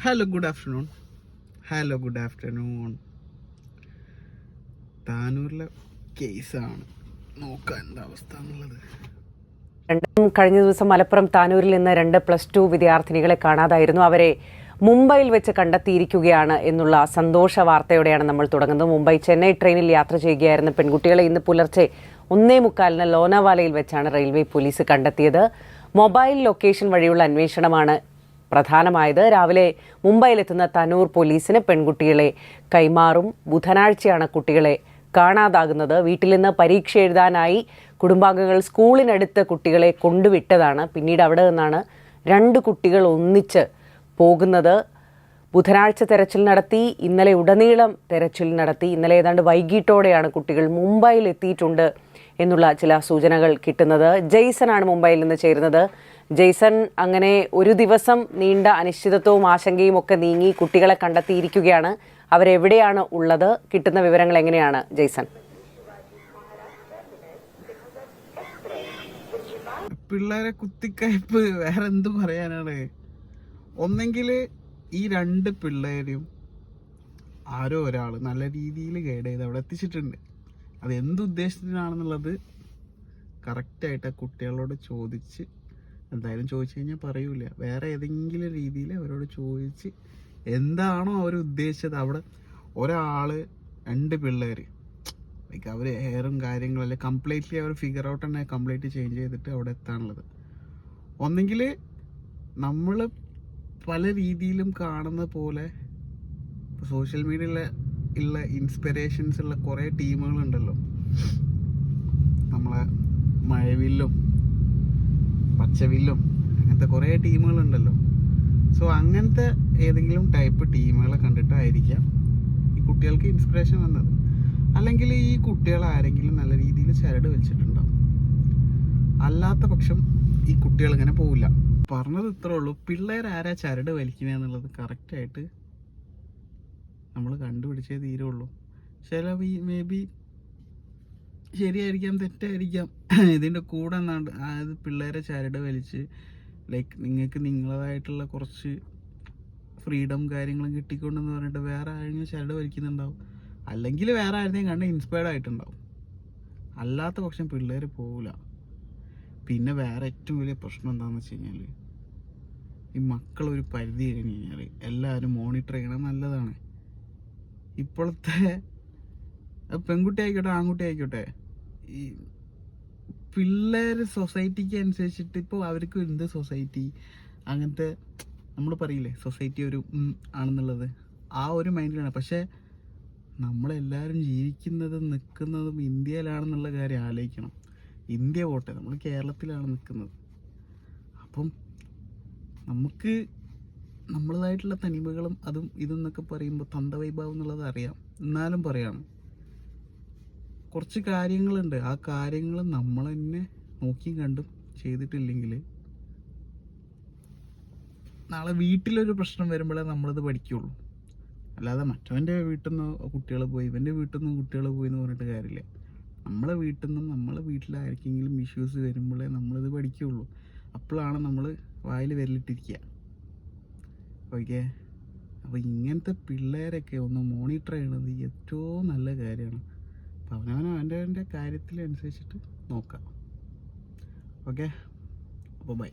Hello good afternoon. താനൂരിലെ കേസാണ്, നോക്കാം എന്താ അവസ്ഥ എന്നുള്ളത്. കഴിഞ്ഞ ദിവസം മലപ്പുറം താനൂരിൽ നിന്ന് 2 +2 വിദ്യാർത്ഥിനികളെ കാണാതായിരുന്നു. അവരെ മുംബൈയിൽ വെച്ച് കണ്ടെത്തിയിരിക്കുകയാണ് എന്നുള്ള സന്തോഷ വാർത്തയോടെയാണ് നമ്മൾ തുടങ്ങുന്നത്. മുംബൈ ചെന്നൈ ട്രെയിനിൽ യാത്ര ചെയ്യുകയായിരുന്ന പെൺകുട്ടികളെ ഇന്ന് പുലർച്ചെ 1:45 ലോനാവാലയിൽ വെച്ചാണ് റെയിൽവേ പോലീസ് കണ്ടെത്തിയത്. മൊബൈൽ ലൊക്കേഷൻ വഴിയുള്ള അന്വേഷണമാണ് പ്രധാനമായത്. രാവിലെ മുംബൈയിലെത്തുന്ന താനൂർ പോലീസിന് പെൺകുട്ടികളെ കൈമാറും. ബുധനാഴ്ചയാണ് കുട്ടികളെ കാണാതാകുന്നത്. വീട്ടിൽ നിന്ന് പരീക്ഷ എഴുതാനായി കുടുംബാംഗങ്ങൾ സ്കൂളിനടുത്ത് കുട്ടികളെ കൊണ്ടുവിട്ടതാണ്. പിന്നീട് അവിടെ നിന്നാണ് 2 കുട്ടികൾ ഒന്നിച്ച് പോകുന്നത്. ബുധനാഴ്ച തെരച്ചിൽ നടത്തി, ഇന്നലെ ഉടനീളം തെരച്ചിൽ നടത്തി. ഇന്നലെ ഏതാണ്ട് വൈകിട്ടോടെയാണ് കുട്ടികൾ മുംബൈയിൽ എത്തിയിട്ടുണ്ട് എന്നുള്ള ചില സൂചനകൾ കിട്ടുന്നത്. ജെയ്സനാണ് മുംബൈയിൽ നിന്ന് ചേരുന്നത്. ജെയ്സൺ, അങ്ങനെ ഒരു ദിവസം നീണ്ട അനിശ്ചിതത്വവും ആശങ്കയും ഒക്കെ നീങ്ങി കുട്ടികളെ കണ്ടെത്തിയിരിക്കുകയാണ്. അവരെവിടെയാണ് ഉള്ളത്? കിട്ടുന്ന വിവരങ്ങൾ എങ്ങനെയാണ് ജെയ്സൺ? പിള്ളേരെ കുത്തിക്കയപ്പ് വേറെ എന്ത് പറയാനാണ്. ഒന്നെങ്കിൽ ഈ 2 പിള്ളേരും ആരോ ഒരാൾ നല്ല രീതിയിൽ ഗൈഡ് ചെയ്ത് അവിടെ എത്തിച്ചിട്ടുണ്ട്. അത് എന്തുദ്ദേശത്തിനാണെന്നുള്ളത് കറക്റ്റായിട്ട് ആ കുട്ടികളോട് ചോദിച്ച്, എന്തായാലും ചോദിച്ചു കഴിഞ്ഞാൽ പറയൂല, വേറെ ഏതെങ്കിലും രീതിയിൽ അവരോട് ചോദിച്ച് എന്താണോ അവർ ഉദ്ദേശിച്ചത്. അവിടെ ഒരാൾ 2 പിള്ളേർ ലൈക്ക് അവർ ഹെയറും കാര്യങ്ങളല്ലേ കംപ്ലീറ്റ്ലി അവർ ഫിഗർ ഔട്ട് തന്നെ കംപ്ലീറ്റ് ചേഞ്ച് ചെയ്തിട്ട് അവിടെ എത്താനുള്ളത്. ഒന്നെങ്കിൽ നമ്മൾ പല രീതിയിലും കാണുന്ന പോലെ സോഷ്യൽ മീഡിയയിൽ ഉള്ള ഇൻസ്പിറേഷൻസ് ഉള്ള കുറേ ടീമുകളുണ്ടല്ലോ, നമ്മളെ മഴവില്ലും പച്ചവില്ലും അങ്ങനത്തെ കുറേ ടീമുകളുണ്ടല്ലോ. സോ അങ്ങനത്തെ ഏതെങ്കിലും ടൈപ്പ് ടീമുകളെ കണ്ടിട്ടായിരിക്കാം ഈ കുട്ടികൾക്ക് ഇൻസ്പിറേഷൻ വന്നത്. അല്ലെങ്കിൽ ഈ കുട്ടികൾ ആരെങ്കിലും നല്ല രീതിയിൽ ചരട് വലിച്ചിട്ടുണ്ടാവും. അല്ലാത്ത പക്ഷം ഈ കുട്ടികൾ ഇങ്ങനെ പോവില്ല. പറഞ്ഞത് ഇത്രേ ഉള്ളൂ, പിള്ളേർ ആരാ ചരട് വലിക്കുക എന്നുള്ളത് കറക്റ്റായിട്ട് നമ്മൾ കണ്ടുപിടിച്ചേ തീരുള്ളൂ. ചില മേ ബി ശരിയായിരിക്കാം, തെറ്റായിരിക്കാം. ഇതിൻ്റെ കൂടെ അതായത് പിള്ളേരെ ചരട് വലിച്ച് ലൈക്ക് നിങ്ങൾക്ക് നിങ്ങളതായിട്ടുള്ള കുറച്ച് ഫ്രീഡം കാര്യങ്ങളും കിട്ടിക്കൊണ്ടെന്ന് പറഞ്ഞിട്ട് വേറെ ആരെങ്കിലും ചരട് വലിക്കുന്നുണ്ടാവും. അല്ലെങ്കിൽ വേറെ ആരെയും കണ്ട് ഇൻസ്പയർഡ് ആയിട്ടുണ്ടാവും. അല്ലാത്ത പക്ഷം പിള്ളേർ പോവില്ല. പിന്നെ വേറെ ഏറ്റവും വലിയ പ്രശ്നം എന്താണെന്ന് വെച്ച് കഴിഞ്ഞാൽ, ഈ മക്കളൊരു പരിധി കഴിഞ്ഞ് കഴിഞ്ഞാൽ എല്ലാവരും മോണിറ്റർ ചെയ്യണം, നല്ലതാണ്. ഇപ്പോഴത്തെ പെൺകുട്ടി ആയിക്കോട്ടെ ആൺകുട്ടി ആയിക്കോട്ടെ, ഈ പിള്ളേർ സൊസൈറ്റിക്ക് അനുസരിച്ചിട്ട് ഇപ്പോൾ അവർക്ക് എന്ത് സൊസൈറ്റി അങ്ങനത്തെ നമ്മൾ പറയില്ലേ, സൊസൈറ്റി ഒരു ആണെന്നുള്ളത് ആ ഒരു മൈൻഡിലാണ്. പക്ഷേ നമ്മളെല്ലാവരും ജീവിക്കുന്നതും നിൽക്കുന്നതും ഇന്ത്യയിലാണെന്നുള്ള കാര്യം ആലോചിക്കണം. ഇന്ത്യ പോട്ടെ, നമ്മൾ കേരളത്തിലാണ് നിൽക്കുന്നത്. അപ്പം നമുക്ക് നമ്മളതായിട്ടുള്ള തനിമകളും അതും ഇതെന്നൊക്കെ പറയുമ്പോൾ തന്തവൈഭാവം എന്നുള്ളത് അറിയാം. എന്നാലും പറയാണ്, കുറച്ച് കാര്യങ്ങളുണ്ട്. ആ കാര്യങ്ങൾ നമ്മൾ തന്നെ നോക്കിയും കണ്ടും ചെയ്തിട്ടില്ലെങ്കിൽ നാളെ വീട്ടിലൊരു പ്രശ്നം വരുമ്പോഴേ നമ്മളത് പഠിക്കുകയുള്ളൂ. അല്ലാതെ മറ്റവൻ്റെ വീട്ടിൽ നിന്ന് കുട്ടികൾ പോയി ഇവൻ്റെ വീട്ടിൽ നിന്ന് കുട്ടികൾ പോയി എന്ന് പറഞ്ഞിട്ട് കാര്യമില്ല. നമ്മളെ വീട്ടിൽ നിന്നും നമ്മളെ വീട്ടിലാർക്കെങ്കിലും ഇഷ്യൂസ് വരുമ്പോഴേ നമ്മളിത് പഠിക്കുകയുള്ളൂ. അപ്പോഴാണ് നമ്മൾ വായിൽ വിരലിട്ടിരിക്കുക. ഓക്കെ, അപ്പോൾ ഇങ്ങനത്തെ പിള്ളേരൊക്കെ ഒന്ന് മോണിറ്റർ ചെയ്യണത് ഏറ്റവും നല്ല കാര്യമാണ്. അപ്പോൾ അവൻ്റെ കാര്യത്തിലനുസരിച്ചിട്ട് നോക്കാം. ഓക്കെ, അപ്പോൾ ബൈ.